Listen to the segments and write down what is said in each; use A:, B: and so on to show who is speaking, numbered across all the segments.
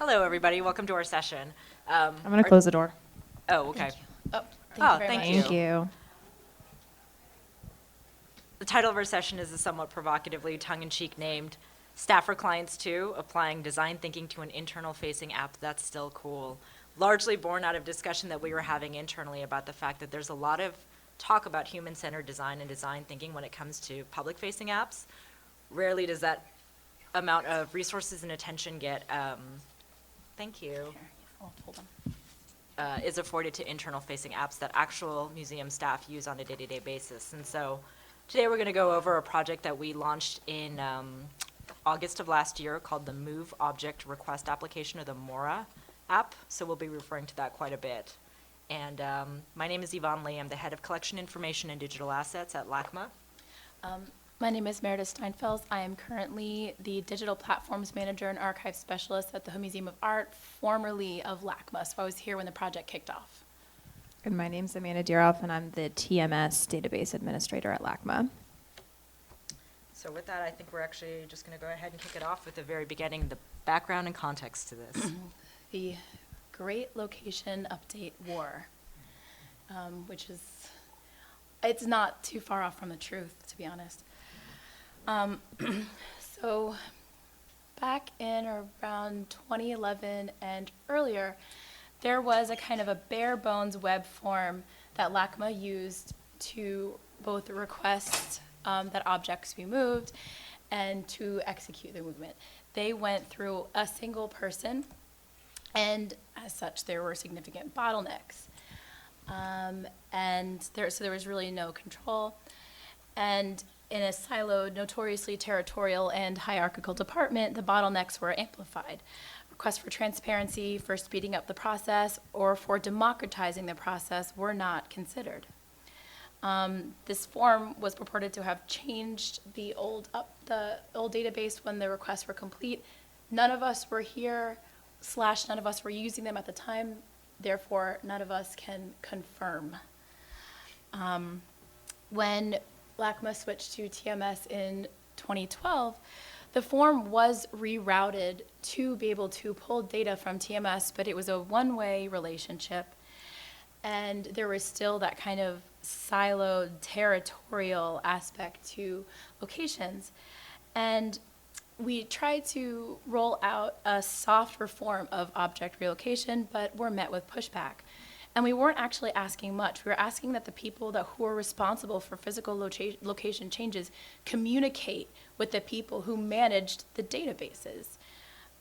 A: Hello, everybody. Welcome to our session.
B: I'm going to close the door.
A: Oh, okay.
C: Oh,
A: Thank
B: Thank you.
A: The title of our session is the somewhat provocatively tongue-in-cheek named Staff for Clients 2, Applying Design Thinking to an Internal-Facing App That's Still Cool. Largely born out of discussion that we were having internally about the fact that there's a lot of talk about human-centered design and design thinking when it comes to public-facing apps. Rarely does that amount of resources and attention get, thank you. Is afforded to internal-facing apps that actual museum staff use on a day-to-day basis. And so today we're going to go over a project that we launched in August of last year called the Move Object Request Application, or the MORA app. So we'll be referring to that quite a bit. And my name is Yvonne Lee. I'm the head of collection information and digital assets at LACMA.
C: My name is Meredith Steinfels. I am currently the Digital Platforms Manager and Archive Specialist at the Home Museum of Art, formerly of LACMA. So I was here when the project kicked off.
B: And my name's Amanda Diroff, and I'm the TMS Database Administrator at LACMA.
A: So with that, I think we're actually just going to go ahead and kick it off with the very beginning, the background and context to this.
C: The Great Location Update War, which is, it's not too far off from the truth, to be honest. So back in around 2011 and earlier, there was a kind of a bare bones web form that LACMA used to both request that objects be moved and to execute the movement. They went through a single person, and as such, there were significant bottlenecks. So there was really no control. And in a siloed, notoriously territorial and hierarchical department, the bottlenecks were amplified. Requests for transparency, for speeding up the process, or for democratizing the process were not considered. This form was purported to have changed the old database when the requests were complete. None of us were here, / none of us were using them at the time, therefore none of us can confirm. When LACMA switched to TMS in 2012, the form was rerouted to be able to pull data from TMS, but it was a one-way relationship, and there was still that kind of siloed territorial aspect to locations. And we tried to roll out a soft form of object relocation, but were met with pushback. And we weren't actually asking much. We were asking that the people who are responsible for physical location changes communicate with the people who managed the databases.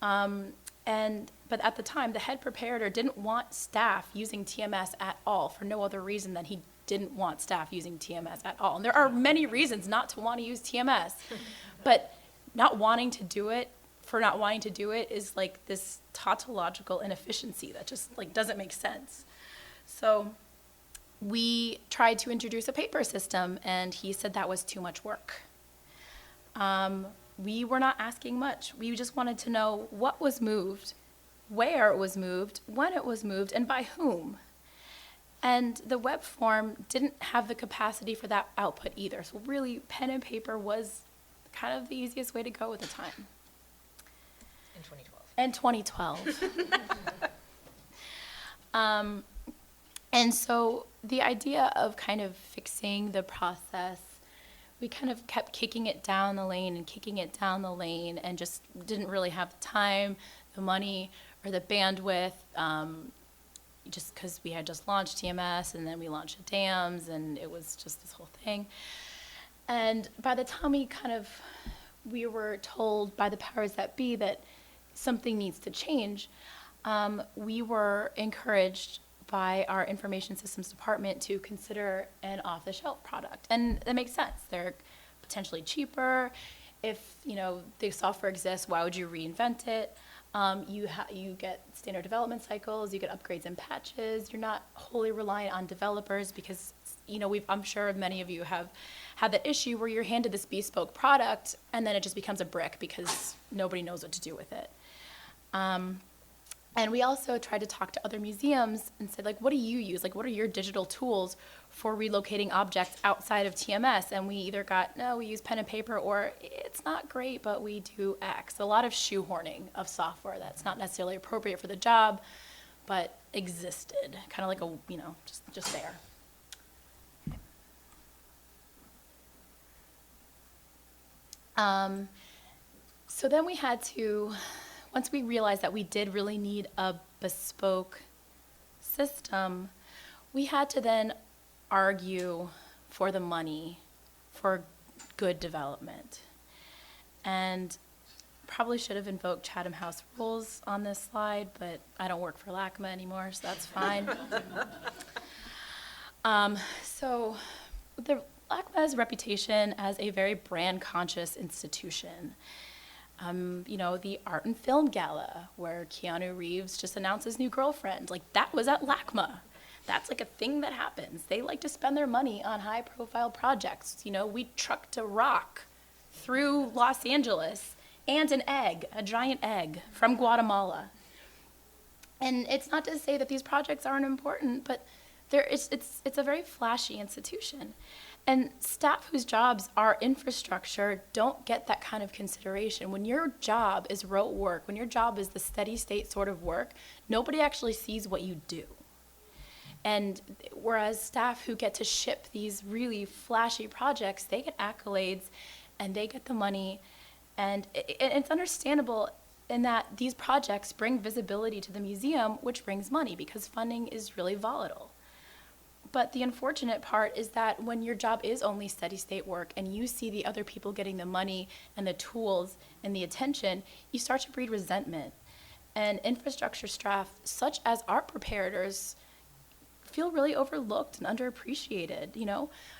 C: But at the time, the head preparator didn't want staff using TMS at all for no other reason than he didn't want staff using TMS at all. And there are many reasons not to want to use TMS, but not wanting to do it is like this tautological inefficiency that just like doesn't make sense. So we tried to introduce a paper system, and he said that was too much work. We were not asking much. We just wanted to know what was moved, where it was moved, when it was moved, and by whom. And the web form didn't have the capacity for that output either. So really, pen and paper was kind of the easiest way to go at the time. In 2012. And so the idea of kind of fixing the process, we kind of kept kicking it down the lane and just didn't really have the time, the money, or the bandwidth, just because we had just launched TMS and then we launched DAMS, and it was just this whole thing. And by the time we were told by the powers that be that something needs to change, we were encouraged by our information systems department to consider an off-the-shelf product. And that makes sense. They're potentially cheaper. If the software exists, why would you reinvent it? You get standard development cycles, you get upgrades and patches. You're not wholly reliant on developers because I'm sure many of you have had that issue where you're handed this bespoke product and then it just becomes a brick because nobody knows what to do with it. And we also tried to talk to other museums and said, like, what do you use? Like, what are your digital tools for relocating objects outside of TMS? And we either got, no, we use pen and paper, or it's not great, but we do X. A lot of shoehorning of software that's not necessarily appropriate for the job, but existed, kind of like a, just there. So then we had to, once we realized that we did really need a bespoke system, we had to then argue for the money for good development. And probably should have invoked Chatham House rules on this slide, but I don't work for LACMA anymore, so that's fine. So the LACMA's reputation as a very brand-conscious institution. The Art and Film Gala, where Keanu Reeves just announced his new girlfriend, like that was at LACMA. That's like a thing that happens. They like to spend their money on high-profile projects. We trucked a rock through Los Angeles and an egg, a giant egg from Guatemala. And it's not to say that these projects aren't important, but it's a very flashy institution. And staff whose jobs are infrastructure don't get that kind of consideration. When your job is rote work, when your job is the steady state sort of work, nobody actually sees what you do. And whereas staff who get to ship these really flashy projects, they get accolades and they get the money. And it's understandable in that these projects bring visibility to the museum, which brings money because funding is really volatile. But the unfortunate part is that when your job is only steady state work and you see the other people getting the money and the tools and the attention, you start to breed resentment. And infrastructure staff, such as art preparators, feel really overlooked and underappreciated.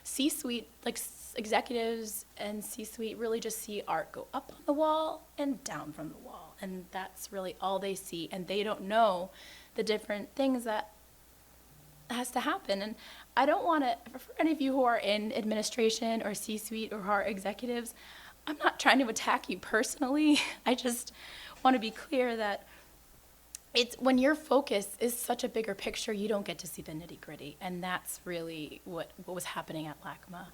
C: C-suite, like executives and C-suite really just see art go up on the wall and down from the wall. And that's really all they see. And they don't know the different things that has to happen. And I don't want to, for any of you who are in administration or C-suite or who are executives, I'm not trying to attack you personally. I just want to be clear that it's when your focus is such a bigger picture, you don't get to see the nitty gritty. And that's really what was happening at LACMA.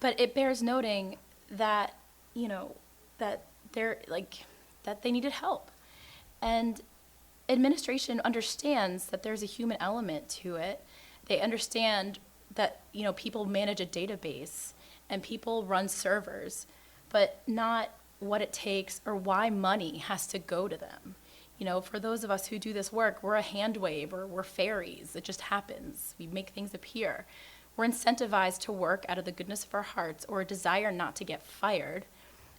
C: But it bears noting that, that they needed help. And administration understands that there's a human element to it. They understand that, people manage a database and people run servers, but not what it takes or why money has to go to them. For those of us who do this work, we're a hand wave or we're fairies. It just happens. We make things appear. We're incentivized to work out of the goodness of our hearts or a desire not to get fired,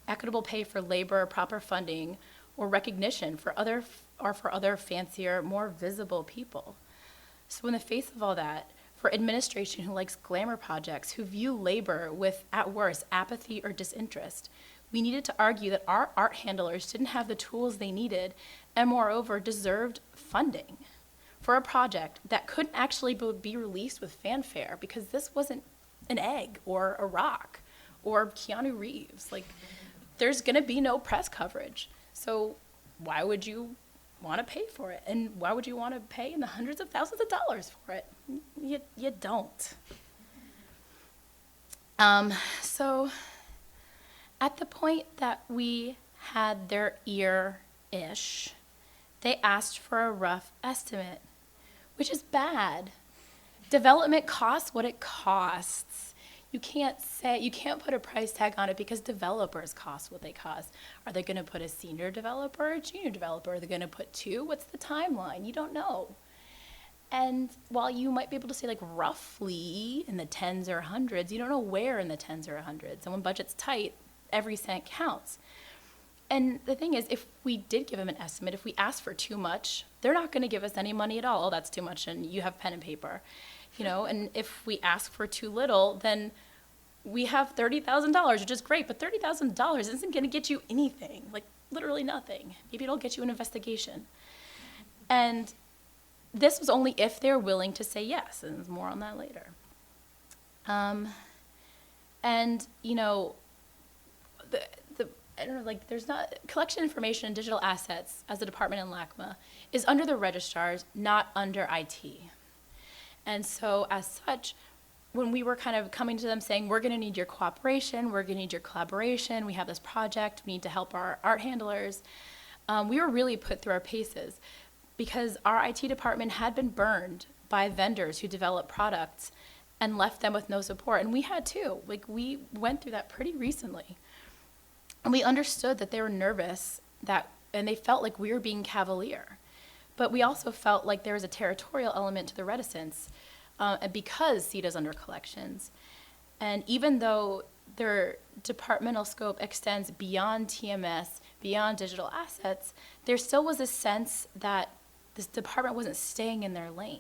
C: equitable pay for labor, proper funding, or recognition for other fancier, more visible people. So in the face of all that, for administration who likes glamour projects, who view labor with, at worst, apathy or disinterest, we needed to argue that our art handlers didn't have the tools they needed and moreover deserved funding for a project that couldn't actually be released with fanfare because this wasn't an egg or a rock or Keanu Reeves. Like, there's gonna be no press coverage. So why would you want to pay for it? And why would you want to pay in the hundreds of thousands of dollars for it? You don't. So at the point that we had their ear-ish, they asked for a rough estimate, which is bad. Development costs what it costs. You can't put a price tag on it because developers cost what they cost. Are they going to put a senior developer or a junior developer? Are they going to put two? What's the timeline? You don't know. And while you might be able to say like roughly in the tens or hundreds, you don't know where in the tens or hundreds. And when budget's tight, every cent counts. And the thing is, if we did give them an estimate, if we asked for too much, they're not going to give us any money at all. Oh, that's too much, and you have pen and paper. And if we ask for too little, then we have $30,000, which is great, but $30,000 isn't going to get you anything, like literally nothing. Maybe it'll get you an investigation. And this was only if they're willing to say yes, and there's more on that later. I don't know, like, there's not, collection information and digital assets as a department in LACMA is under the registrars, not under IT. And so as such, when we were kind of coming to them saying, we're gonna need your cooperation, we're gonna need your collaboration, we have this project, we need to help our art handlers, we were really put through our paces because our IT department had been burned by vendors who developed products and left them with no support. And we had too. Like, we went through that pretty recently. And we understood that they were nervous and they felt like we were being cavalier. But we also felt like there was a territorial element to the reticence because CETA's under collections. And even though their departmental scope extends beyond TMS, beyond digital assets, there still was a sense that this department wasn't staying in their lane.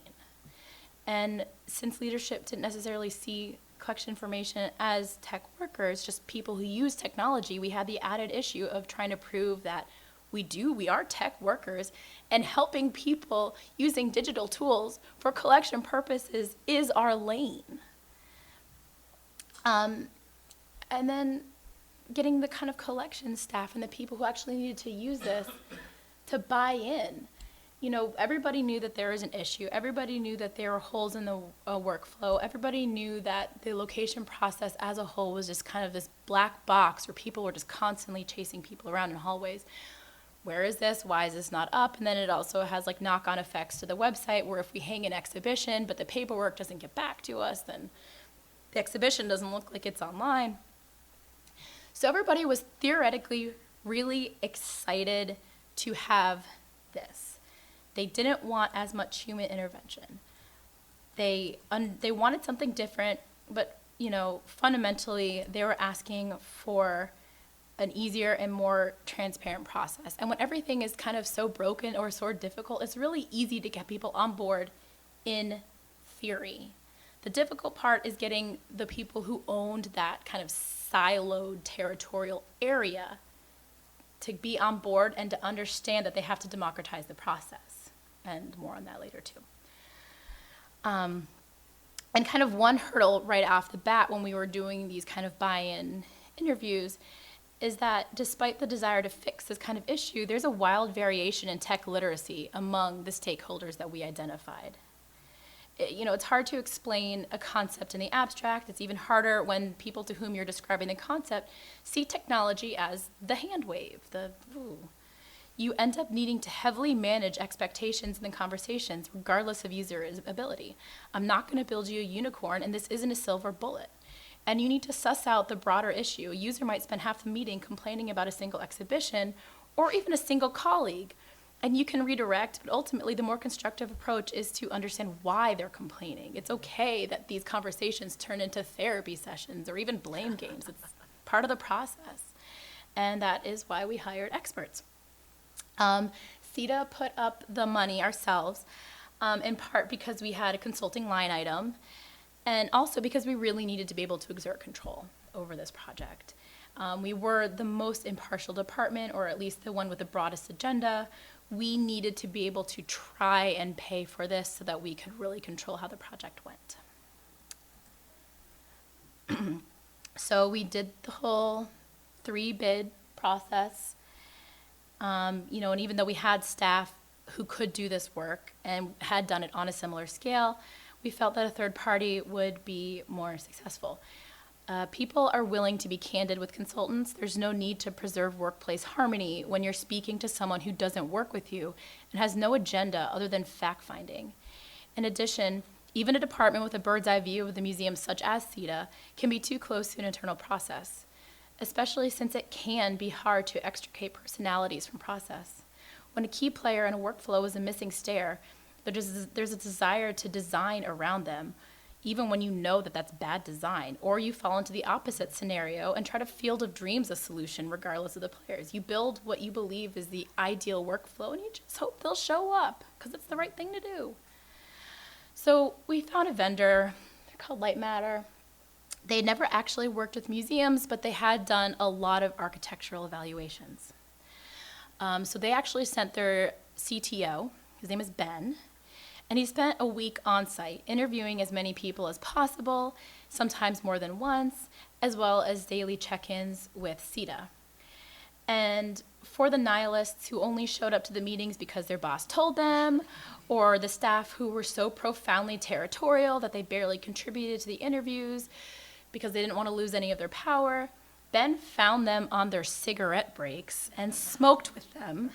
C: And since leadership didn't necessarily see collection information as tech workers, just people who use technology, we had the added issue of trying to prove that we are tech workers, and helping people using digital tools for collection purposes is our lane. And then getting the kind of collection staff and the people who actually needed to use this to buy in. You know, everybody knew that there was an issue. Everybody knew that there were holes in the workflow. Everybody knew that the location process as a whole was just kind of this black box where people were just constantly chasing people around in hallways. Where is this? Why is this not up? And then it also has like knock-on effects to the website where if we hang an exhibition but the paperwork doesn't get back to us, then the exhibition doesn't look like it's online. So everybody was theoretically really excited to have this. They didn't want as much human intervention. They wanted something different, but you know, fundamentally they were asking for an easier and more transparent process. And when everything is kind of so broken or so difficult, it's really easy to get people on board in theory. The difficult part is getting the people who owned that kind of siloed territorial area to be on board and to understand that they have to democratize the process. And more on that later too. And kind of one hurdle right off the bat when we were doing these kind of buy-in interviews is that despite the desire to fix this kind of issue, there's a wild variation in tech literacy among the stakeholders that we identified. It's hard to explain a concept in the abstract. It's even harder when people to whom you're describing the concept see technology as the hand wave, You end up needing to heavily manage expectations in the conversations, regardless of user ability. I'm not going to build you a unicorn, and this isn't a silver bullet. And you need to suss out the broader issue. A user might spend half the meeting complaining about a single exhibition or even a single colleague, and you can redirect, but ultimately the more constructive approach is to understand why they're complaining. It's okay that these conversations turn into therapy sessions or even blame games. It's part of the process. And that is why we hired experts. CETA put up the money ourselves, in part because we had a consulting line item, and also because we really needed to be able to exert control over this project. We were the most impartial department, or at least the one with the broadest agenda. We needed to be able to try and pay for this so that we could really control how the project went. So we did the whole 3-bid process. And even though we had staff who could do this work and had done it on a similar scale, we felt that a third party would be more successful. People are willing to be candid with consultants. There's no need to preserve workplace harmony when you're speaking to someone who doesn't work with you and has no agenda other than fact-finding. In addition, even a department with a bird's eye view of the museum such as CETA can be too close to an internal process, especially since it can be hard to extricate personalities from process. When a key player in a workflow is a missing stair, there's a desire to design around them, even when you know that that's bad design, or you fall into the opposite scenario and try to field of dreams a solution regardless of the players. You build what you believe is the ideal workflow, and you just hope they'll show up because it's the right thing to do. So we found a vendor, they're called Light Matter. They had never actually worked with museums, but they had done a lot of architectural evaluations. So they actually sent their CTO, his name is Ben, and he spent a week on site interviewing as many people as possible, sometimes more than once, as well as daily check-ins with CETA. And for the nihilists who only showed up to the meetings because their boss told them, or the staff who were so profoundly territorial that they barely contributed to the interviews because they didn't want to lose any of their power, Ben found them on their cigarette breaks and smoked with them,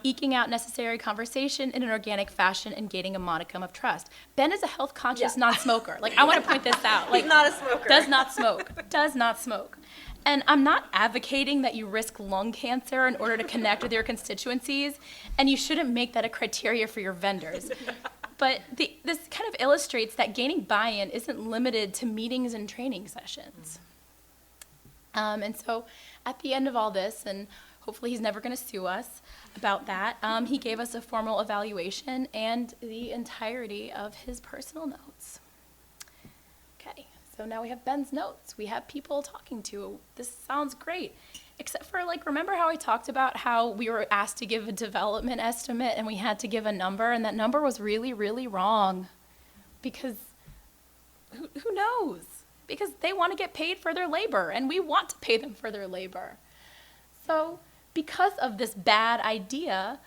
C: eking out necessary conversation in an organic fashion and gaining a modicum of trust. Ben is a health-conscious non-smoker. Like, I want to point this out. Like,
A: He's not a smoker.
C: Does not smoke. Does not smoke. And I'm not advocating that you risk lung cancer in order to connect with your constituencies, and you shouldn't make that a criteria for your vendors. But this kind of illustrates that gaining buy-in isn't limited to meetings and training sessions. And so at the end of all this, and hopefully he's never going to sue us about that, he gave us a formal evaluation and the entirety of his personal notes. Okay, so now we have Ben's notes. We have people talking to. This sounds great. Except for, like, remember how I talked about how we were asked to give a development estimate and we had to give a number, and that number was really, really wrong. Because who knows? Because they want to get paid for their labor, and we want to pay them for their labor. So because of this bad idea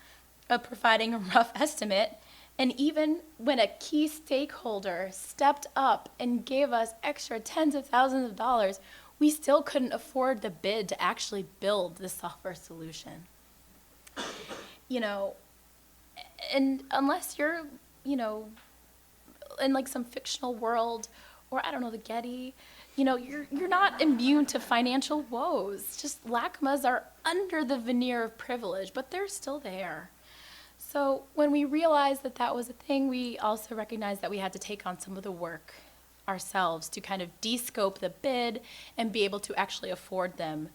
C: of providing a rough estimate, and even when a key stakeholder stepped up and gave us extra tens of thousands of dollars, we still couldn't afford the bid to actually build the software solution. You know, and unless you're, you know, in like some fictional world, or I don't know, the Getty, you know, you're not immune to financial woes. Just LACMAs are under the veneer of privilege, but they're still there. So when we realized that that was a thing, we also recognized that we had to take on some of the work ourselves to kind of de-scope the bid and be able to actually afford them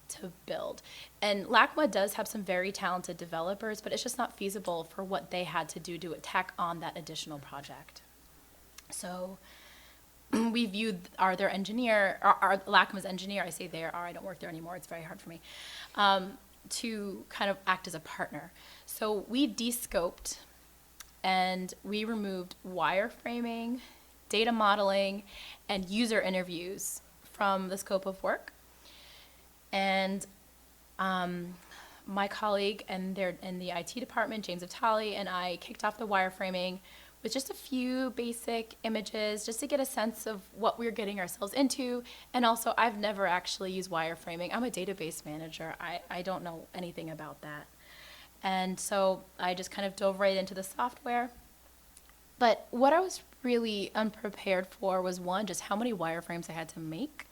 C: to build. And LACMA does have some very talented developers, but it's just not feasible for what they had to do to tack on that additional project. So we viewed their engineer, our LACMA's engineer, I say I don't work there anymore, it's very hard for me, to kind of act as a partner. So we de-scoped and we removed wireframing, data modeling, and user interviews from the scope of work. And my colleague in the IT department, James Vitale, and I kicked off the wireframing with just a few basic images just to get a sense of what we were getting ourselves into. And also, I've never actually used wireframing. I'm a database manager. I don't know anything about that. And so I just kind of dove right into the software. But what I was really unprepared for was, one, just how many wireframes I had to make,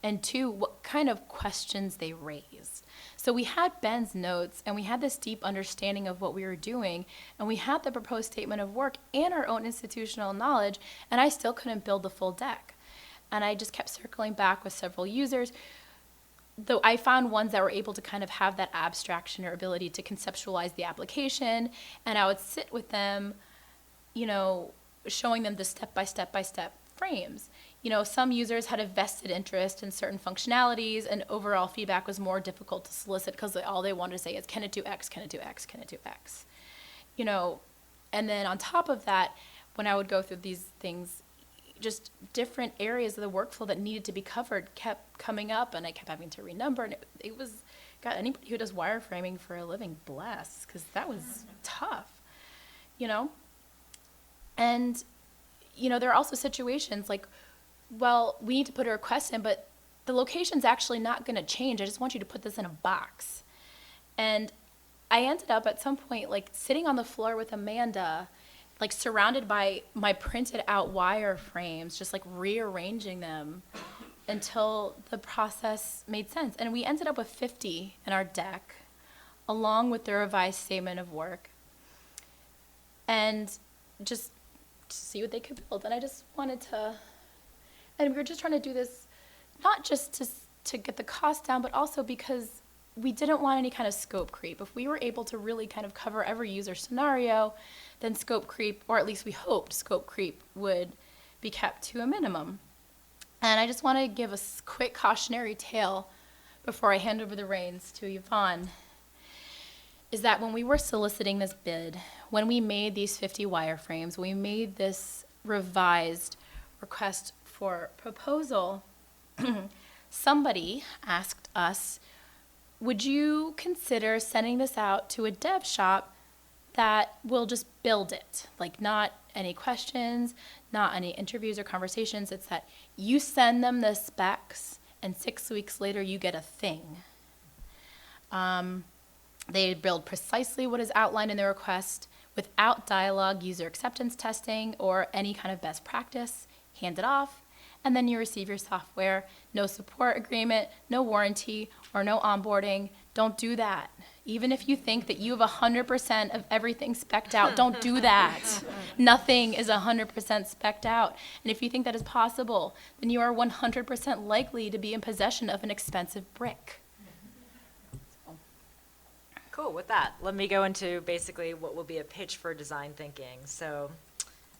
C: and two, what kind of questions they raised. So we had Ben's notes, and we had this deep understanding of what we were doing, and we had the proposed statement of work and our own institutional knowledge, and I still couldn't build the full deck. And I just kept circling back with several users, though I found ones that were able to kind of have that abstraction or ability to conceptualize the application, and I would sit with them, you know, showing them the step-by-step frames. You know, some users had a vested interest in certain functionalities, and overall feedback was more difficult to solicit because all they wanted to say is, can it do X, can it do X, can it do X? You know, and then on top of that, when I would go through these things, just different areas of the workflow that needed to be covered kept coming up, and I kept having to renumber, and it was, God, anybody who does wireframing for a living, bless, because that was tough, you know? And, you know, there are also situations like, well, we need to put a request in, but the location's actually not going to change. I just want you to put this in a box. And I ended up at some point, like, sitting on the floor with Amanda, like, surrounded by my printed out wireframes, just, like, rearranging them until the process made sense. And we ended up with 50 in our deck, along with the revised statement of work. And just to see what they could build. And I just wanted to, and we were just trying to do this not just to get the cost down, but also because we didn't want any kind of scope creep. If we were able to really kind of cover every user scenario, then scope creep, or at least we hoped scope creep, would be kept to a minimum. And I just want to give a quick cautionary tale before I hand over the reins to Yvonne, is that when we were soliciting this bid, when we made these 50 wireframes, we made this revised request for proposal, somebody asked us, would you consider sending this out to a dev shop that will just build it? Like, not any questions, not any interviews or conversations. It's that you send them the specs, and 6 weeks later you get a thing. They build precisely what is outlined in the request without dialogue, user acceptance testing, or any kind of best practice. Hand it off, and then you receive your software. No support agreement, no warranty, or no onboarding. Don't do that. Even if you think that you have 100% of everything spec'd out, don't do that. Nothing is 100% spec'd out. And if you think that is possible, then you are 100% likely to be in possession of an expensive brick.
A: Cool, with that, let me go into basically what will be a pitch for design thinking. So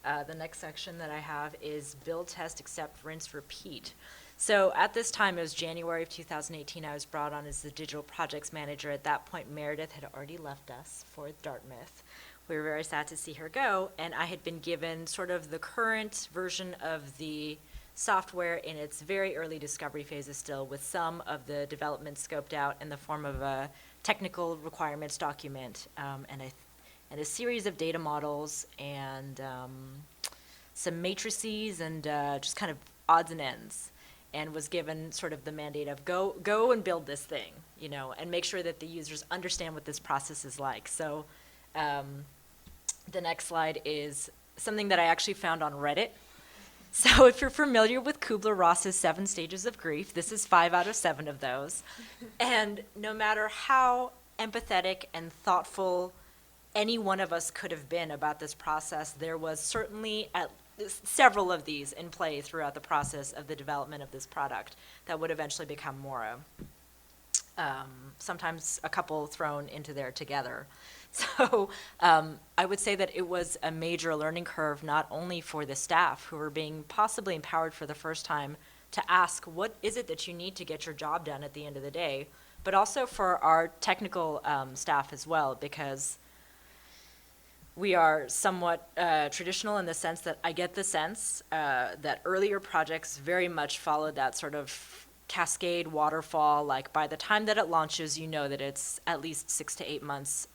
A: the next section that I have is build, test, accept, rinse, repeat. So at this time, it was January of 2018, I was brought on as the digital projects manager. At that point, Meredith had already left us for Dartmouth. We were very sad to see her go, and I had been given sort of the current version of the software in its very early discovery phases still, with some of the development scoped out in the form of a technical requirements document and a series of data models and some matrices and just kind of odds and ends, and was given sort of the mandate of go and build this thing, you know, and make sure that the users understand what this process is like. So the next slide is something that I actually found on Reddit. So if you're familiar with Kubler-Ross's 7 stages of grief, this is 5 out of 7 of those. And no matter how empathetic and thoughtful any one of us could have been about this process, there was certainly several of these in play throughout the process of the development of this product that would eventually become Mora. Sometimes a couple thrown into there together. So I would say that it was a major learning curve, not only for the staff who were being possibly empowered for the first time to ask, what is it that you need to get your job done at the end of the day, but also for our technical staff as well, because we are somewhat traditional in the sense that I get the sense that earlier projects very much followed that sort of cascade waterfall. Like by the time that it launches, you know that it's at least 6 to 8 months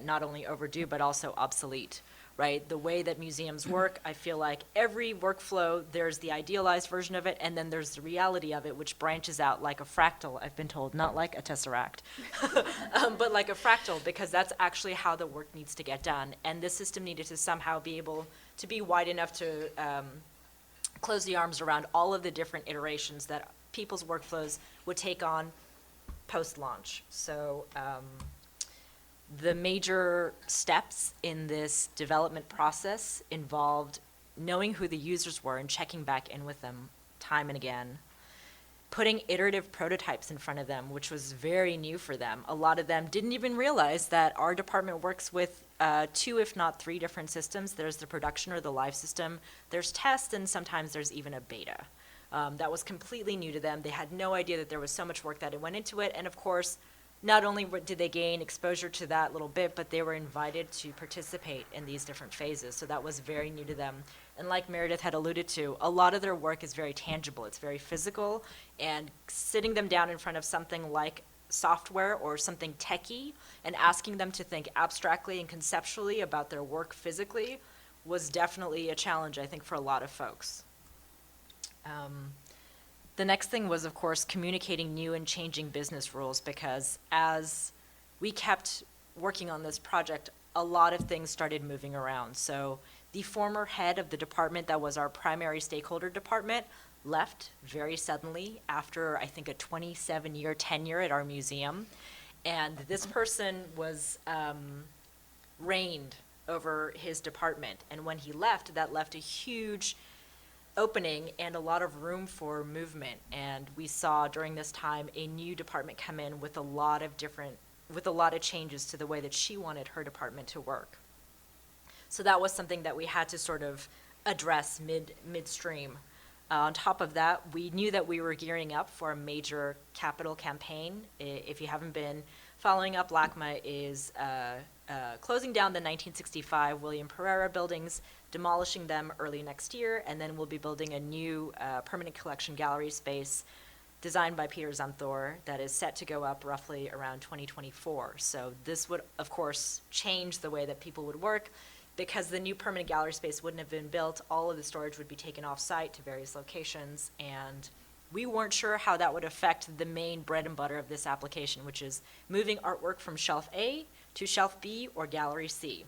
A: not only overdue, but also obsolete, right? The way that museums work, I feel like every workflow, there's the idealized version of it, and then there's the reality of it, which branches out like a fractal, I've been told, not like a tesseract, but like a fractal, because that's actually how the work needs to get done. And this system needed to somehow be able to be wide enough to close the arms around all of the different iterations that people's workflows would take on post-launch. So the major steps in this development process involved knowing who the users were and checking back in with them time and again, putting iterative prototypes in front of them, which was very new for them. A lot of them didn't even realize that our department works with 2, if not 3 different systems. There's the production or the live system, there's test, and sometimes there's even a beta. That was completely new to them. They had no idea that there was so much work that went into it, and of course, not only did they gain exposure to that little bit, but they were invited to participate in these different phases. So that was very new to them. And like Meredith had alluded to, a lot of their work is very tangible. It's very physical. And sitting them down in front of something like software or something techie and asking them to think abstractly and conceptually about their work physically was definitely a challenge, I think, for a lot of folks. The next thing was, of course, communicating new and changing business rules, because as we kept working on this project, a lot of things started moving around. So the former head of the department that was our primary stakeholder department left very suddenly after, I think, a 27-year tenure at our museum. And this person was reigned over his department. And when he left, that left a huge opening and a lot of room for movement. And we saw during this time a new department come in with a lot of changes to the way that she wanted her department to work. So that was something that we had to sort of address midstream. On top of that, we knew that we were gearing up for a major capital campaign. If you haven't been following up, LACMA is closing down the 1965 William Pereira buildings, demolishing them early next year, and then we'll be building a new permanent collection gallery space designed by Peter Zumthor, that is set to go up roughly around 2024. So this would, of course, change the way that people would work. Because the new permanent gallery space wouldn't have been built, all of the storage would be taken off-site to various locations, and we weren't sure how that would affect the main bread and butter of this application, which is moving artwork from shelf A to shelf B or gallery C.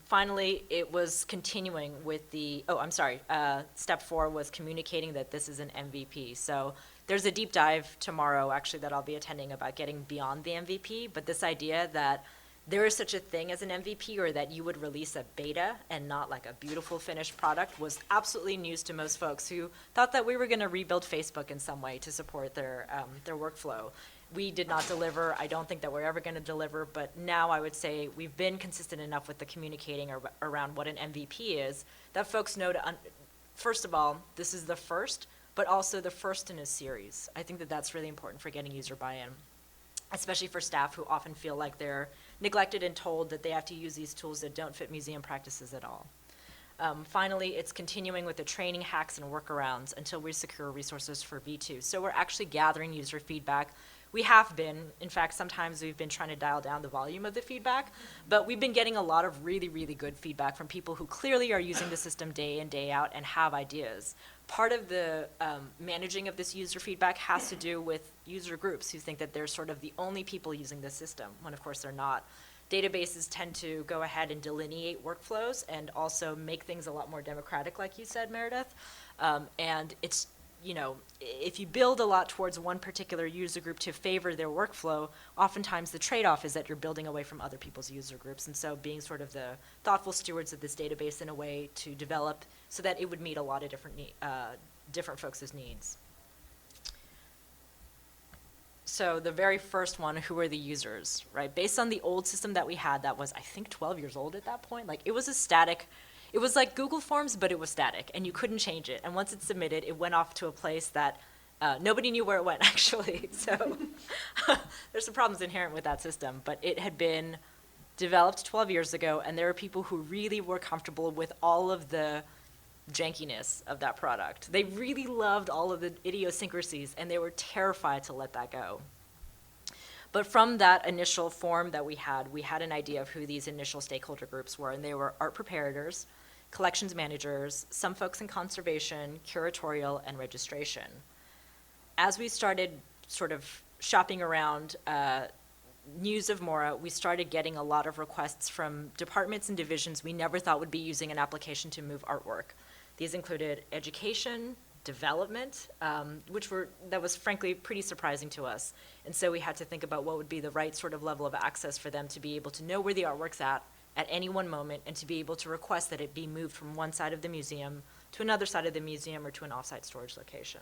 A: Finally, it was continuing with the, step 4 was communicating that this is an MVP. So there's a deep dive tomorrow, actually, that I'll be attending about getting beyond the MVP, but this idea that there is such a thing as an MVP, or that you would release a beta and not like a beautiful finished product, was absolutely news to most folks who thought that we were going to rebuild Facebook in some way to support their workflow. We did not deliver. I don't think that we're ever going to deliver, but now I would say we've been consistent enough with the communicating around what an MVP is that folks know to, first of all, this is the first, but also the first in a series. I think that that's really important for getting user buy-in, especially for staff who often feel like they're neglected and told that they have to use these tools that don't fit museum practices at all. Finally, it's continuing with the training hacks and workarounds until we secure resources for V2. So we're actually gathering user feedback. We have been, in fact, sometimes we've been trying to dial down the volume of the feedback, but we've been getting a lot of really, really good feedback from people who clearly are using the system day in, day out and have ideas. Part of the managing of this user feedback has to do with user groups who think that they're sort of the only people using this system, when of course they're not. Databases tend to go ahead and delineate workflows and also make things a lot more democratic, like you said, Meredith. And it's, you know, if you build a lot towards one particular user group to favor their workflow, oftentimes the trade-off is that you're building away from other people's user groups. And so being sort of the thoughtful stewards of this database in a way to develop so that it would meet a lot of different folks' needs. So the very first one, who are the users, right? Based on the old system that we had that was, I think, 12 years old at that point, like it was a static, it was like Google Forms, but it was static, and you couldn't change it. And once it's submitted, it went off to a place that nobody knew where it went, actually. So there's some problems inherent with that system, but it had been developed 12 years ago, and there were people who really were comfortable with all of the jankiness of that product. They really loved all of the idiosyncrasies, and they were terrified to let that go. But from that initial form that we had an idea of who these initial stakeholder groups were, and they were art preparators, collections managers, some folks in conservation, curatorial, and registration. As we started sort of shopping around news of Mora, we started getting a lot of requests from departments and divisions we never thought would be using an application to move artwork. These included education, development, that was frankly pretty surprising to us. And so we had to think about what would be the right sort of level of access for them to be able to know where the artwork's at any one moment, and to be able to request that it be moved from one side of the museum to another side of the museum or to an off-site storage location.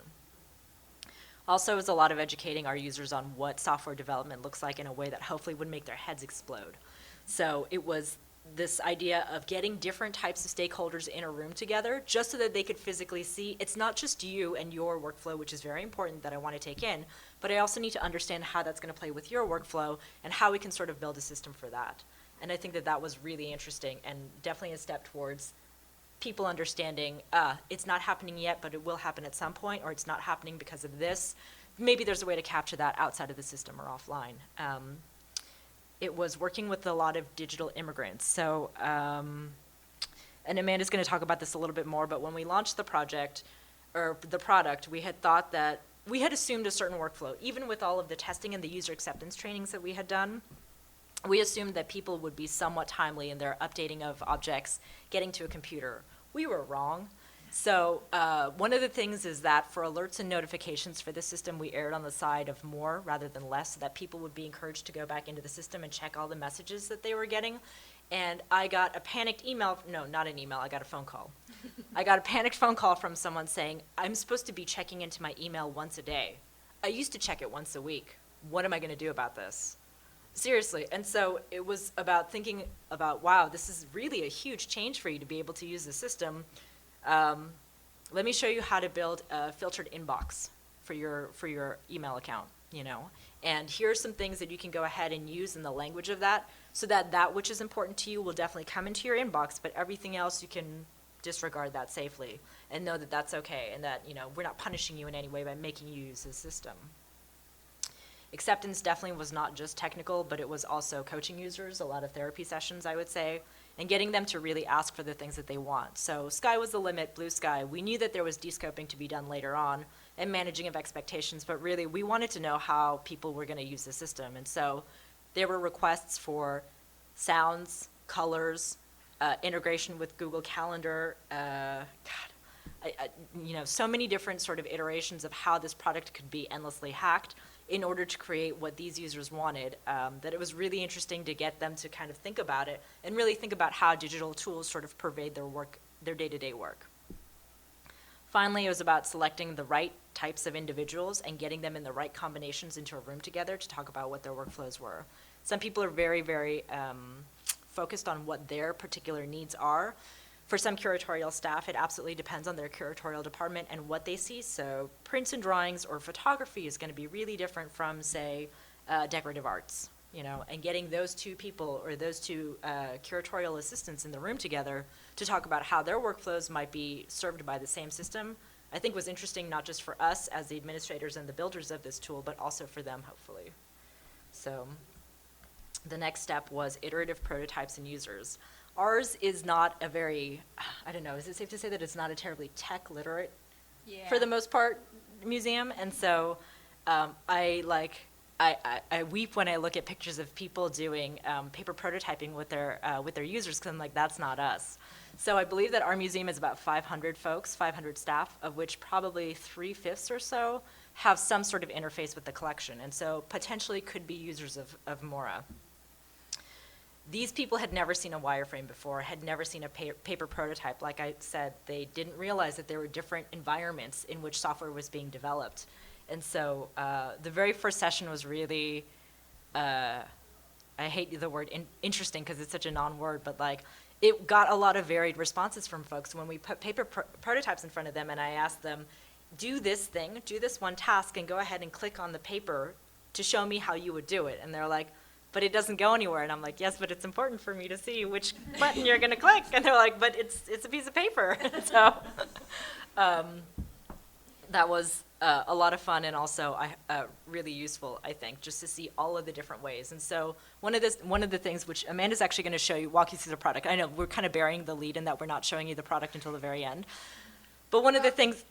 A: Also, it was a lot of educating our users on what software development looks like in a way that hopefully would make their heads explode. So it was this idea of getting different types of stakeholders in a room together just so that they could physically see it's not just you and your workflow, which is very important, that I want to take in, but I also need to understand how that's going to play with your workflow and how we can sort of build a system for that. And I think that that was really interesting and definitely a step towards people understanding it's not happening yet, but it will happen at some point, or it's not happening because of this. Maybe there's a way to capture that outside of the system or offline. It was working with a lot of digital immigrants. So, and Amanda's going to talk about this a little bit more, but when we launched the project, or the product, we had thought that, we had assumed a certain workflow. Even with all of the testing and the user acceptance trainings that we had done, we assumed that people would be somewhat timely in their updating of objects, getting to a computer. We were wrong. So one of the things is that for alerts and notifications for the system, we erred on the side of more rather than less, so that people would be encouraged to go back into the system and check all the messages that they were getting. And I got a panicked email, no, not an email, I got a phone call. I got a panicked phone call from someone saying, I'm supposed to be checking into my email once a day. I used to check it once a week. What am I going to do about this? Seriously. And so it was about thinking about, wow, this is really a huge change for you to be able to use the system. Let me show you how to build a filtered inbox for your email account, you know. And here are some things that you can go ahead and use in the language of that, so that that which is important to you will definitely come into your inbox, but everything else you can disregard that safely and know that that's okay and that, we're not punishing you in any way by making you use the system. Acceptance definitely was not just technical, but it was also coaching users, a lot of therapy sessions, I would say, and getting them to really ask for the things that they want. So sky was the limit, blue sky. We knew that there was descoping to be done later on and managing of expectations, but really we wanted to know how people were going to use the system. And so there were requests for sounds, colors, integration with Google Calendar, so many different sort of iterations of how this product could be endlessly hacked in order to create what these users wanted, that it was really interesting to get them to kind of think about it and really think about how digital tools sort of pervade their work, their day-to-day work. Finally, it was about selecting the right types of individuals and getting them in the right combinations into a room together to talk about what their workflows were. Some people are very, very focused on what their particular needs are. For some curatorial staff, it absolutely depends on their curatorial department and what they see. So prints and drawings or photography is going to be really different from, say, decorative arts, and getting those two people or those two curatorial assistants in the room together to talk about how their workflows might be served by the same system, I think was interesting, not just for us as the administrators and the builders of this tool, but also for them, hopefully. So the next step was iterative prototypes and users. Ours is not a very, I don't know, is it safe to say that it's not a terribly tech literate, for the most part, museum? And so I weep when I look at pictures of people doing paper prototyping with their users, because I'm like, that's not us. So I believe that our museum is about 500 folks, 500 staff, of which probably 3/5 or so have some sort of interface with the collection, and so potentially could be users of Mora. These people had never seen a wireframe before, had never seen a paper prototype. Like I said, they didn't realize that there were different environments in which software was being developed. And so the very first session was really, I hate the word interesting because it's such a non-word, but like it got a lot of varied responses from folks when we put paper prototypes in front of them and I asked them, do this thing, do this one task and go ahead and click on the paper to show me how you would do it. And they're like, but it doesn't go anywhere. And I'm like, yes, but it's important for me to see which button you're going to click. And they're like, but it's a piece of paper. So that was a lot of fun and also really useful, I think, just to see all of the different ways. And so one of the things which Amanda's actually going to walk you through the product. I know we're kind of burying the lead in that we're not showing you the product until the very end. But one of the things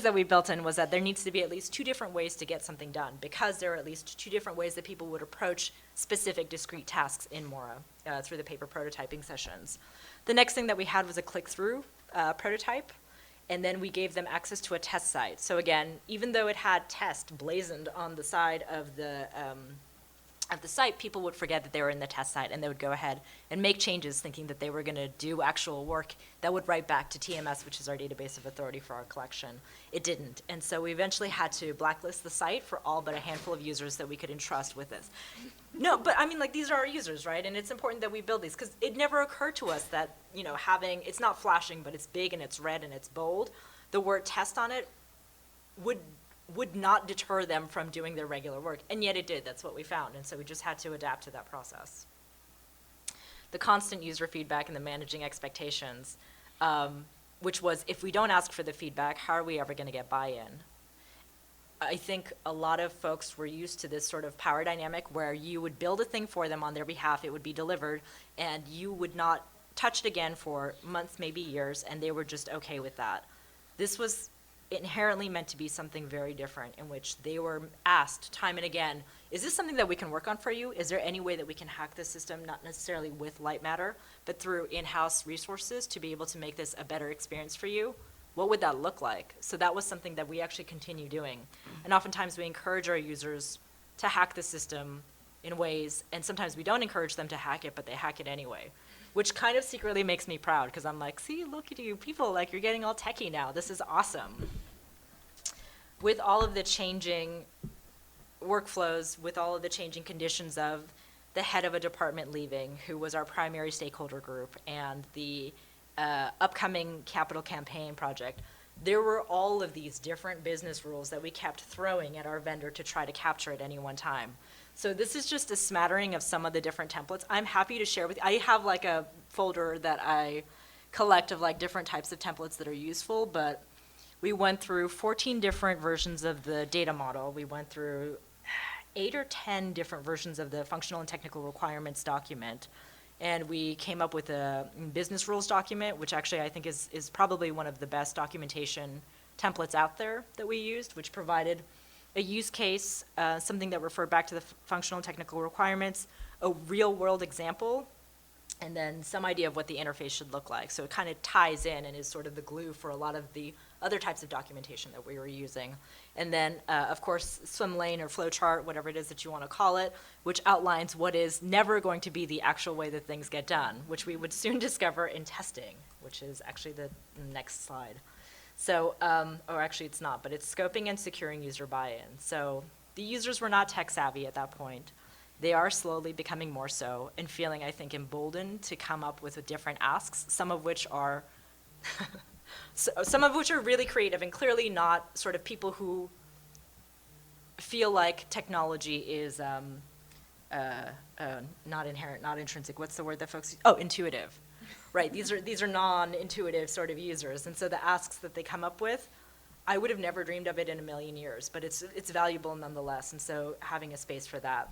A: that we built in was that there needs to be at least two different ways to get something done, because there are at least two different ways that people would approach specific discrete tasks in Mora through the paper prototyping sessions. The next thing that we had was a click-through prototype, and then we gave them access to a test site. So again, even though it had test blazoned on the side of the site, people would forget that they were in the test site, and they would go ahead and make changes thinking that they were going to do actual work that would write back to TMS, which is our database of authority for our collection. It didn't. And so we eventually had to blacklist the site for all but a handful of users that we could entrust with this. No, but I mean, like, these are our users, right? And it's important that we build these, because it never occurred to us that, having, it's not flashing, but it's big and it's red and it's bold, the word test on it would not deter them from doing their regular work, and yet it did. That's what we found, and so we just had to adapt to that process. The constant user feedback and the managing expectations, which was, if we don't ask for the feedback, how are we ever going to get buy-in? I think a lot of folks were used to this sort of power dynamic where you would build a thing for them on their behalf, it would be delivered, and you would not touch it again for months, maybe years, and they were just okay with that. This was inherently meant to be something very different, in which they were asked time and again, is this something that we can work on for you? Is there any way that we can hack this system, not necessarily with light matter, but through in-house resources to be able to make this a better experience for you? What would that look like? So that was something that we actually continue doing. And oftentimes we encourage our users to hack the system in ways, and sometimes we don't encourage them to hack it, but they hack it anyway, which kind of secretly makes me proud, because I'm like, see, look at you people, like, you're getting all techie now. This is awesome. With all of the changing workflows, with all of the changing conditions of the head of a department leaving, who was our primary stakeholder group, and the upcoming capital campaign project, there were all of these different business rules that we kept throwing at our vendor to try to capture at any one time. So this is just a smattering of some of the different templates. I'm happy to share with you. I have like a folder that I collect of like different types of templates that are useful, but we went through 14 different versions of the data model. We went through 8 or 10 different versions of the functional and technical requirements document. And we came up with a business rules document, which actually I think is probably one of the best documentation templates out there that we used, which provided a use case, something that referred back to the functional and technical requirements, a real world example, and then some idea of what the interface should look like. So it kind of ties in and is sort of the glue for a lot of the other types of documentation that we were using. And then, of course, swim lane or flow chart, whatever it is that you want to call it, which outlines what is never going to be the actual way that things get done, which we would soon discover in testing, which is actually the next slide. So, or actually it's not, but it's scoping and securing user buy-in. So the users were not tech savvy at that point. They are slowly becoming more so and feeling, I think, emboldened to come up with different asks, some of which are some of which are really creative and clearly not sort of people who feel like technology is not inherent, not intrinsic. What's the word that folks use? Oh, intuitive. Right, these are non-intuitive sort of users, and so the asks that they come up with, I would have never dreamed of it in a million years, but it's valuable nonetheless, and so having a space for that.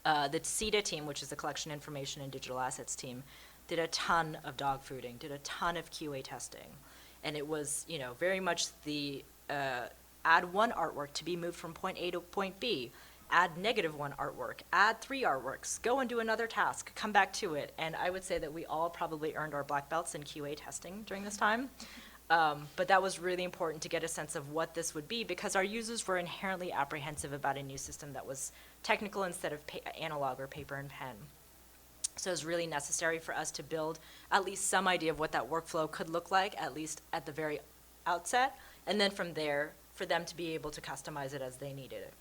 A: The CETA team, which is the Collection Information and Digital Assets team, did a ton of dog fooding, did a ton of QA testing, and it was, you know, very much the add one artwork to be moved from point A to point B, add -1 artwork, add 3 artworks, go and do another task, come back to it, and I would say that we all probably earned our black belts in QA testing during this time. But that was really important to get a sense of what this would be because our users were inherently apprehensive about a new system that was technical instead of analog or paper and pen. So it was really necessary for us to build at least some idea of what that workflow could look like, at least at the very outset, and then from there, for them to be able to customize it as they needed it.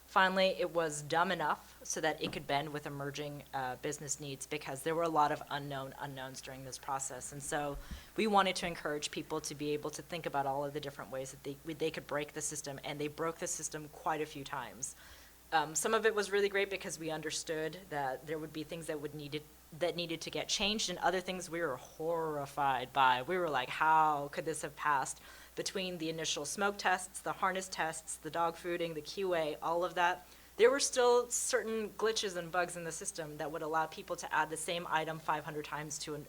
A: Finally, it was dumb enough so that it could bend with emerging business needs because there were a lot of unknowns during this process. And so we wanted to encourage people to be able to think about all of the different ways that they could break the system, and they broke the system quite a few times. Some of it was really great because we understood that there would be things that needed to get changed, and other things we were horrified by. We were like, how could this have passed? Between the initial smoke tests, the harness tests, the dog fooding, the QA, all of that, there were still certain glitches and bugs in the system that would allow people to add the same item 500 times to a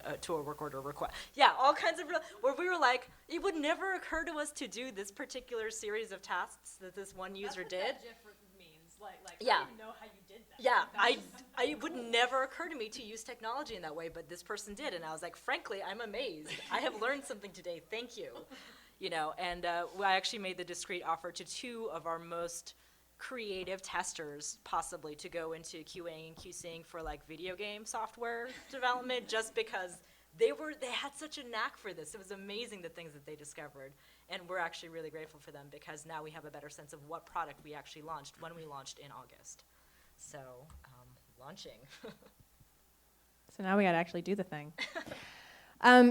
A: work order request. Yeah, all kinds of where we were like, it would never occur to us to do this particular series of tasks that this one user did.
D: That's what that GIF means. Like
A: Yeah.
D: I don't even know how you did that.
A: Yeah, it would never occur to me to use technology in that way, but this person did, and I was like, frankly, I'm amazed. I have learned something today. Thank you. You know, and I actually made the discreet offer to 2 of our most creative testers, possibly, to go into QA and QCing for like video game software development, just because they had such a knack for this. It was amazing the things that they discovered, and we're actually really grateful for them because now we have a better sense of what product we actually launched when we launched in August. So, launching.
B: So now we got to actually do the thing.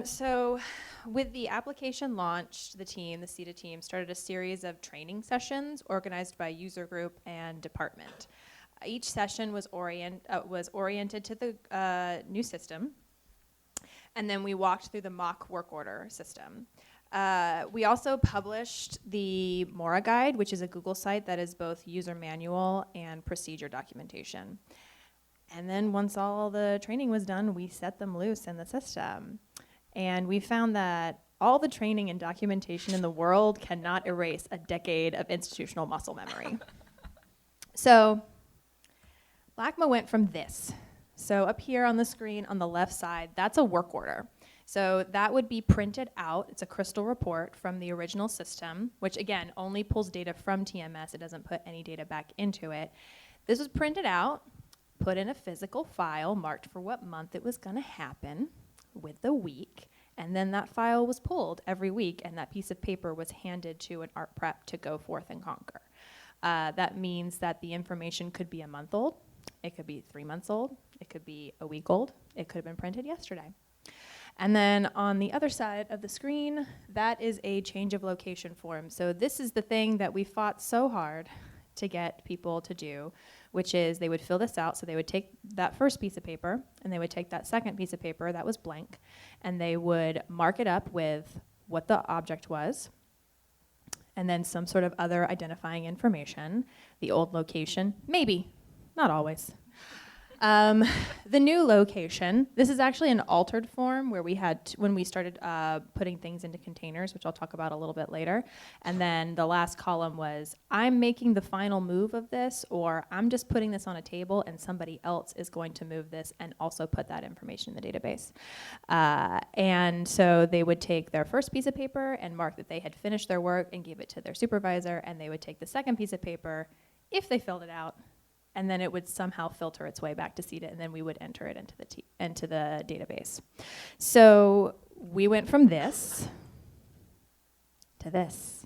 B: So with the application launched, the CETA team started a series of training sessions organized by user group and department. Each session was oriented to the new system, and then we walked through the mock work order system. We also published the Mora Guide, which is a Google site that is both user manual and procedure documentation. And then once all the training was done, we set them loose in the system. And we found that all the training and documentation in the world cannot erase a decade of institutional muscle memory. So LACMA went from this. So up here on the screen on the left side, that's a work order. So that would be printed out. It's a crystal report from the original system, which again, only pulls data from TMS. It doesn't put any data back into it. This was printed out, put in a physical file, marked for what month it was gonna happen with the week, and then that file was pulled every week, and that piece of paper was handed to an art prep to go forth and conquer. That means that the information could be a month old, it could be 3 months old, it could be a week old, it could have been printed yesterday. And then on the other side of the screen, that is a change of location form. So this is the thing that we fought so hard to get people to do, which is they would fill this out. So they would take that first piece of paper and they would take that second piece of paper that was blank and they would mark it up with what the object was and then some sort of other identifying information, the old location, maybe, not always. The new location, this is actually an altered form where we had, when we started putting things into containers, which I'll talk about a little bit later. And then the last column was, I'm making the final move of this, or I'm just putting this on a table and somebody else is going to move this and also put that information in the database. And so they would take their first piece of paper and mark that they had finished their work and give it to their supervisor, and they would take the second piece of paper, if they filled it out, and then it would somehow filter its way back to CETA, and then we would enter it into the database. So we went from this to this.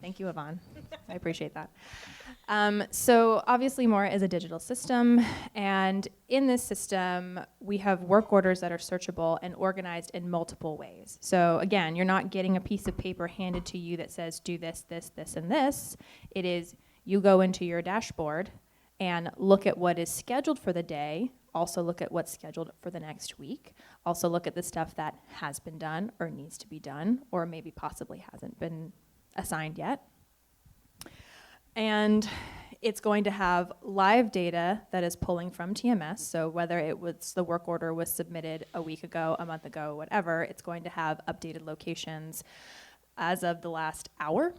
B: Thank you, Yvonne. I appreciate that. So obviously Mora is a digital system, and in this system, we have work orders that are searchable and organized in multiple ways. So again, you're not getting a piece of paper handed to you that says do this, this, this, and this. It is you go into your dashboard and look at what is scheduled for the day, also look at what's scheduled for the next week, also look at the stuff that has been done or needs to be done or maybe possibly hasn't been assigned yet. And it's going to have live data that is pulling from TMS, so whether it was the work order was submitted a week ago, a month ago, whatever, it's going to have updated locations as of the last hour.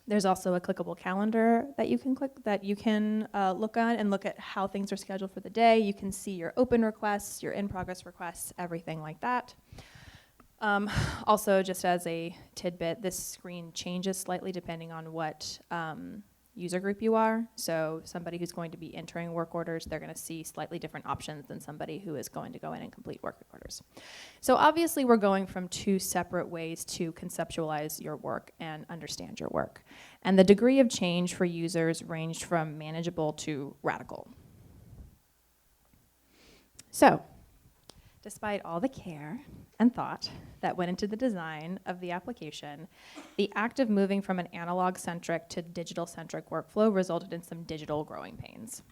B: There's also a clickable calendar that you can click, that you can look on and look at how things are scheduled for the day. You can see your open requests, your in-progress requests, everything like that. Also, just as a tidbit, this screen changes slightly depending on what user group you are. So somebody who's going to be entering work orders, they're going to see slightly different options than somebody who is going to go in and complete work orders. So obviously we're going from two separate ways to conceptualize your work and understand your work. And the degree of change for users ranged from manageable to radical. So, despite all the care and thought that went into the design of the application, the act of moving from an analog-centric to digital-centric workflow resulted in some digital growing pains.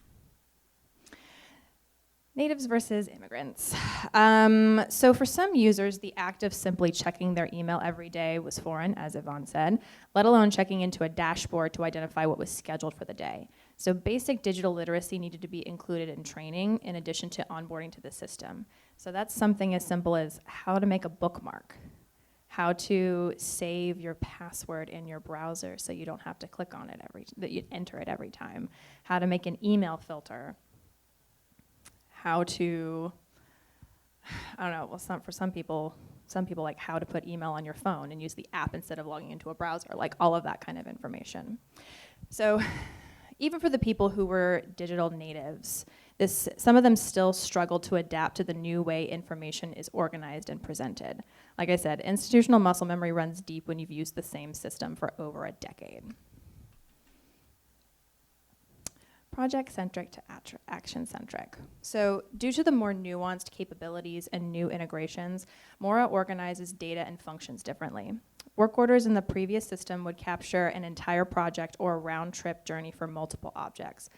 B: Natives versus immigrants. So for some users, the act of simply checking their email every day was foreign, as Yvonne said, let alone checking into a dashboard to identify what was scheduled for the day. So basic digital literacy needed to be included in training in addition to onboarding to the system. So that's something as simple as how to make a bookmark, how to save your password in your browser so you don't have to click on it that you enter it every time, how to make an email filter, how to, I don't know, well, for some people like how to put email on your phone and use the app instead of logging into a browser, like all of that kind of information. So even for the people who were digital natives, some of them still struggled to adapt to the new way information is organized and presented. Like I said, institutional muscle memory runs deep when you've used the same system for over a decade. Project-centric to action-centric. So due to the more nuanced capabilities and new integrations, Mora organizes data and functions differently. Work orders in the previous system would capture an entire project or a round-trip journey for multiple objects.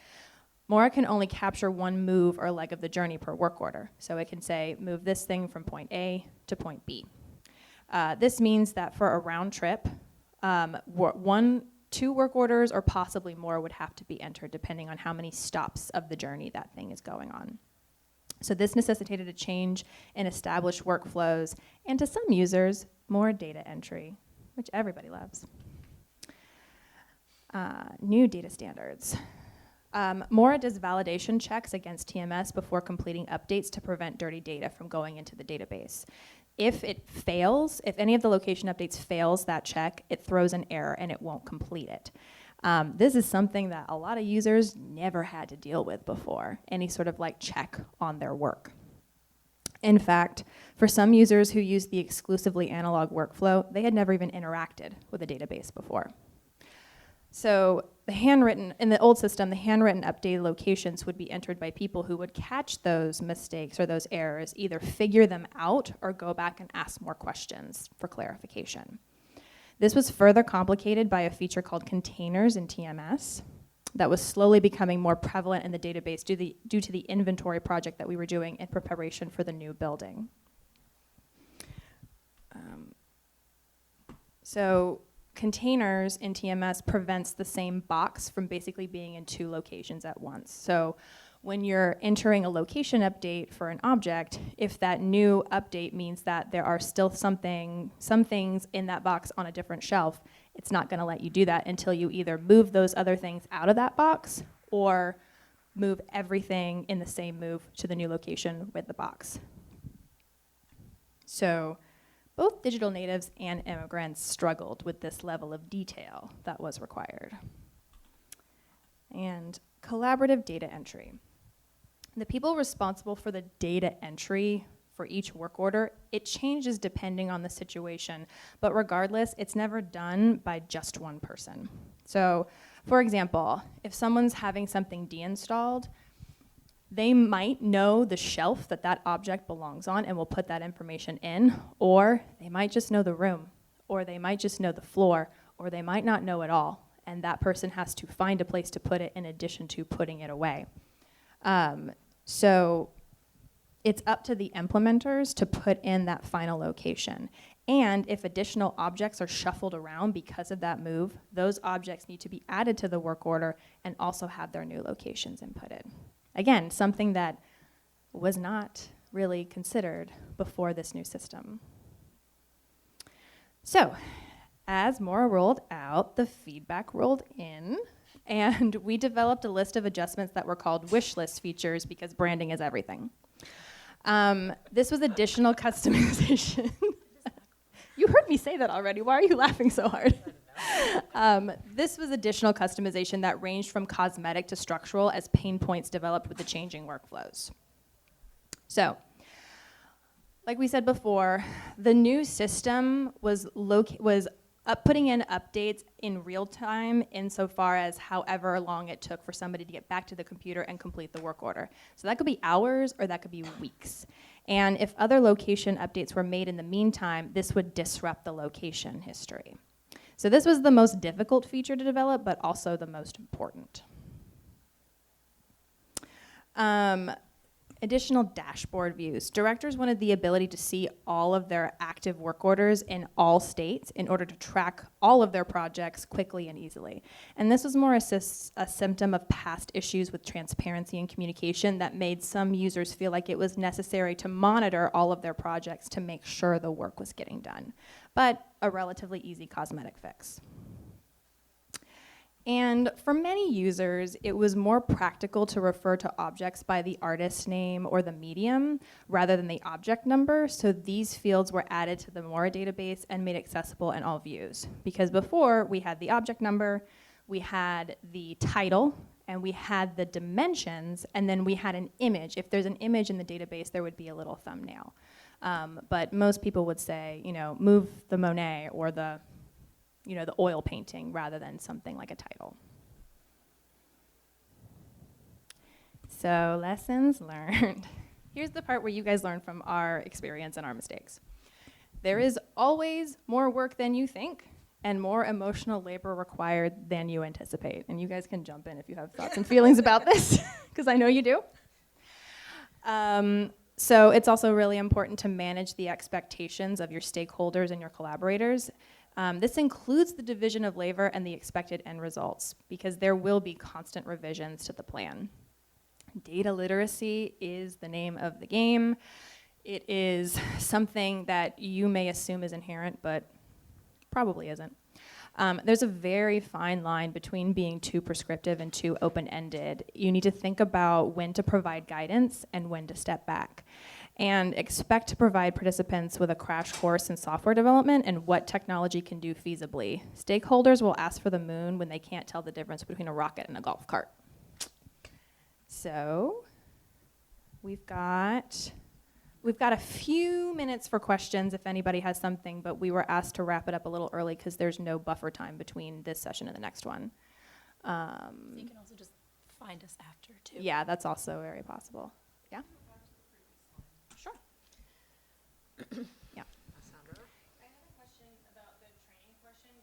B: Mora can only capture one move or leg of the journey per work order. So it can say, move this thing from point A to point B. This means that for a round trip, 2 work orders or possibly more would have to be entered depending on how many stops of the journey that thing is going on. So this necessitated a change in established workflows and to some users, more data entry, which everybody loves. New data standards. Mora does validation checks against TMS before completing updates to prevent dirty data from going into the database. If it fails, if any of the location updates fails that check, it throws an error and it won't complete it. This is something that a lot of users never had to deal with before, any sort of like check on their work. In fact, for some users who use the exclusively analog workflow, they had never even interacted with a database before. So in the old system, the handwritten updated locations would be entered by people who would catch those mistakes or those errors, either figure them out or go back and ask more questions for clarification. This was further complicated by a feature called containers in TMS that was slowly becoming more prevalent in the database due to the inventory project that we were doing in preparation for the new building. So containers in TMS prevents the same box from basically being in two locations at once. So when you're entering a location update for an object, if that new update means that there are still some things in that box on a different shelf, it's not going to let you do that until you either move those other things out of that box or move everything in the same move to the new location with the box. So both digital natives and immigrants struggled with this level of detail that was required. And collaborative data entry. The people responsible for the data entry for each work order, it changes depending on the situation, but regardless, it's never done by just one person. So, for example, if someone's having something deinstalled, they might know the shelf that that object belongs on and will put that information in, or they might just know the room, or they might just know the floor, or they might not know at all, and that person has to find a place to put it in addition to putting it away. So it's up to the implementers to put in that final location. And if additional objects are shuffled around because of that move, those objects need to be added to the work order and also have their new locations inputted. Again, something that was not really considered before this new system. So, as more rolled out, the feedback rolled in, and we developed a list of adjustments that were called wish list features because branding is everything. This was additional customization. You heard me say that already. Why are you laughing so hard? This was additional customization that ranged from cosmetic to structural as pain points developed with the changing workflows. So, like we said before, the new system was putting in updates in real time insofar as however long it took for somebody to get back to the computer and complete the work order. So that could be hours or that could be weeks. And if other location updates were made in the meantime, this would disrupt the location history. So this was the most difficult feature to develop, but also the most important. Additional dashboard views. Directors wanted the ability to see all of their active work orders in all states in order to track all of their projects quickly and easily. And this was more a symptom of past issues with transparency and communication that made some users feel like it was necessary to monitor all of their projects to make sure the work was getting done. But a relatively easy cosmetic fix. And for many users, it was more practical to refer to objects by the artist name or the medium rather than the object number, so these fields were added to the Mora database and made accessible in all views. Because before, we had the object number, we had the title, and we had the dimensions, and then we had an image. If there's an image in the database, there would be a little thumbnail. But most people would say, move the Monet or the oil painting rather than something like a title. So, lessons learned. Here's the part where you guys learn from our experience and our mistakes. There is always more work than you think and more emotional labor required than you anticipate. And you guys can jump in if you have thoughts and feelings about this, because I know you do. So it's also really important to manage the expectations of your stakeholders and your collaborators. This includes the division of labor and the expected end results, because there will be constant revisions to the plan. Data literacy is the name of the game. It is something that you may assume is inherent, but probably isn't. There's a very fine line between being too prescriptive and too open-ended. You need to think about when to provide guidance and when to step back. And expect to provide participants with a crash course in software development and what technology can do feasibly. Stakeholders will ask for the moon when they can't tell the difference between a rocket and a golf cart. So, we've got a few minutes for questions if anybody has something, but we were asked to wrap it up a little early because there's no buffer time between this session and the next one.
C: You can also just find us after, too.
B: Yeah, that's also very possible. Yeah? Sure. Yeah.
E: I have a question about the training portion.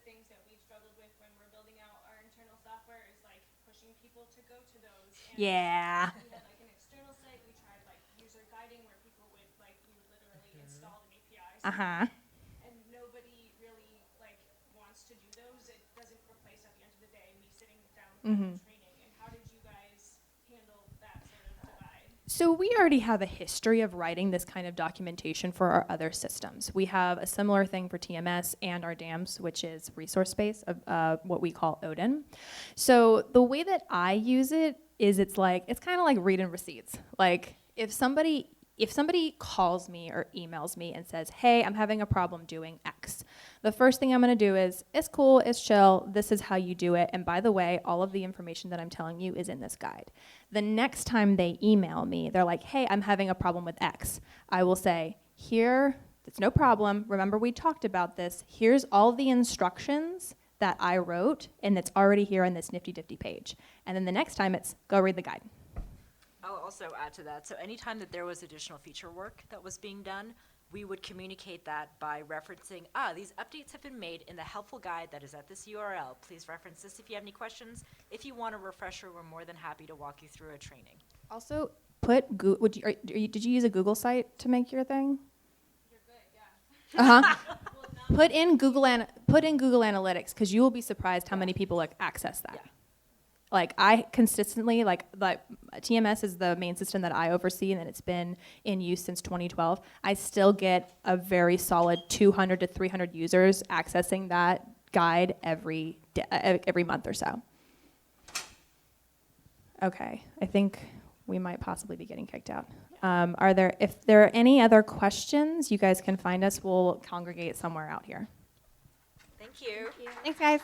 E: things that we've struggled with when we're building out our internal software is like pushing people to go to those. And
B: Yeah.
E: we had like an external site. We tried like user guiding where people would like we would literally install an API.
B: Uh-huh.
E: And nobody really like wants to do those. It doesn't replace at the end of the day me sitting down with training. And how did you guys handle that sort of divide?
B: So we already have a history of writing this kind of documentation for our other systems. We have a similar thing for TMS and our DAMs, which is resource space, what we call Odin. So the way that I use it is it's kind of like reading receipts. Like if somebody calls me or emails me and says, hey, I'm having a problem doing X, the first thing I'm going to do is, it's cool, it's chill, this is how you do it. And by the way, all of the information that I'm telling you is in this guide. The next time they email me, they're like, hey, I'm having a problem with X. I will say, here, it's no problem. Remember, we talked about this. Here's all the instructions that I wrote, and it's already here on this nifty-difty page. And then the next time it's, go read the guide.
A: I'll also add to that. So anytime that there was additional feature work that was being done, we would communicate that by referencing, these updates have been made in the helpful guide that is at this URL. Please reference this if you have any questions. If you want a refresher, we're more than happy to walk you through a training.
B: Also, did you use a Google site to make your thing?
E: You're good, yeah.
B: Uh-huh. Put in Google Analytics, because you will be surprised how many people access that.
A: Yeah.
B: Like I consistently, TMS is the main system that I oversee, and it's been in use since 2012. I still get a very solid 200 to 300 users accessing that guide every month or so. Okay, I think we might possibly be getting kicked out. If there are any other questions, you guys can find us. We'll congregate somewhere out here.
A: Thank you.
B: Thanks, guys.